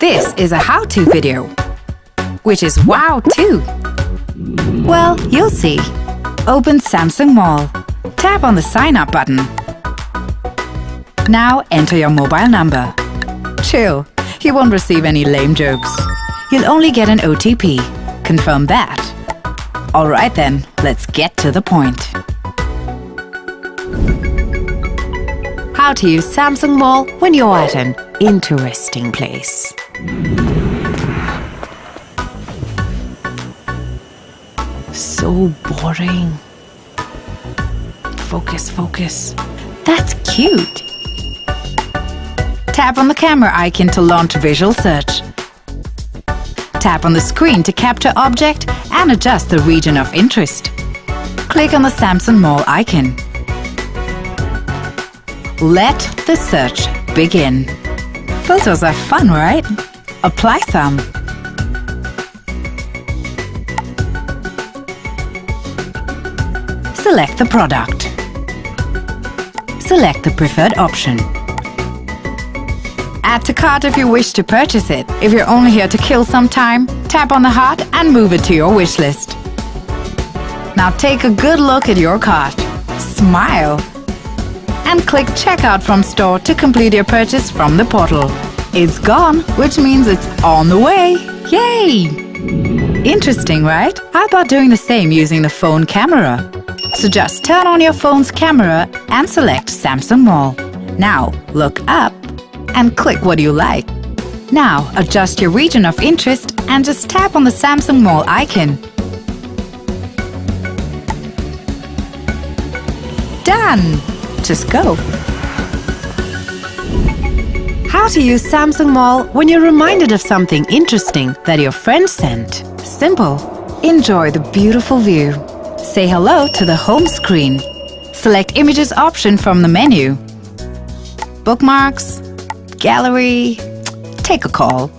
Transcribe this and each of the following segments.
This is a how-to video, which is wow too. Well, you'll see. Open Samsung Mall. Tap on the sign up button. Now enter your mobile number. Chill, you won't receive any lame jokes. You'll only get an OTP. Confirm that. Alright then, let's get to the point. How to use Samsung Mall when you're at an interesting place. So boring. Focus, focus. That's cute. Tap on the camera icon to launch visual search. Tap on the screen to capture object and adjust the region of interest. Click on the Samsung Mall icon. Let the search begin. Filters are fun, right? Apply some. Select the product. Select the preferred option. Add to cart if you wish to purchase it. If you're only here to kill some time, tap on the heart and move it to your wish list. Now take a good look at your cart. Smile. And click Checkout from store to complete your purchase from the portal. It's gone, which means it's on the way. Yay! Interesting, right? How about doing the same using the phone camera? So just turn on your phone's camera and select Samsung Mall. Now look up and click what you like. Now adjust your region of interest and just tap on the Samsung Mall icon. Done! Just go. How to use Samsung Mall when you're reminded of something interesting that your friend sent. Simple. Enjoy the beautiful view. Say hello to the home screen. Select Images option from the menu. Bookmarks, gallery, take a call.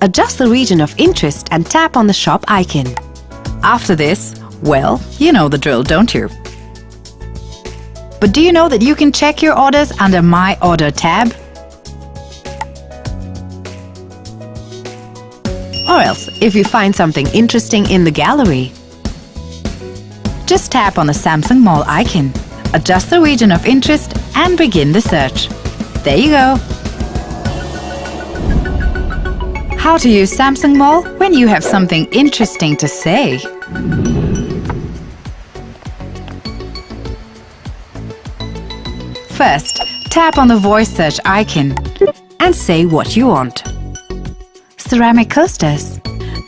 Adjust the region of interest and tap on the shop icon. After this, well, you know the drill, don't you? But do you know that you can check your orders under My Order tab? Or else, if you find something interesting in the gallery, just tap on the Samsung Mall icon, adjust the region of interest and begin the search. There you go. How to use Samsung Mall when you have something interesting to say. First, tap on the voice search icon and say what you want. Ceramic coasters.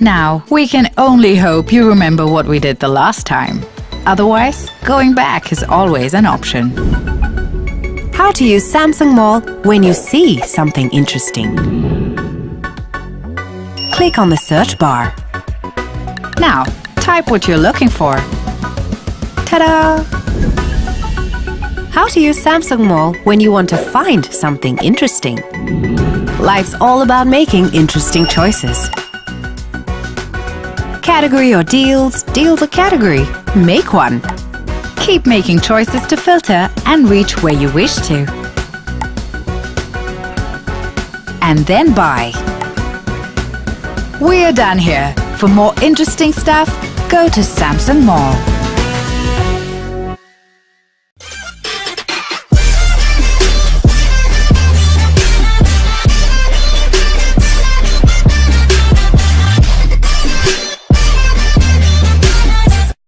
Now, we can only hope you remember what we did the last time. Otherwise, going back is always an option. How to use Samsung Mall when you see something interesting. Click on the search bar. Now, type what you're looking for. Ta-da! How to use Samsung Mall when you want to find something interesting. Life's all about making interesting choices. Category or deals, deals or category. Make one. Keep making choices to filter and reach where you wish to. And then buy. We're done here. For more interesting stuff, go to Samsung Mall.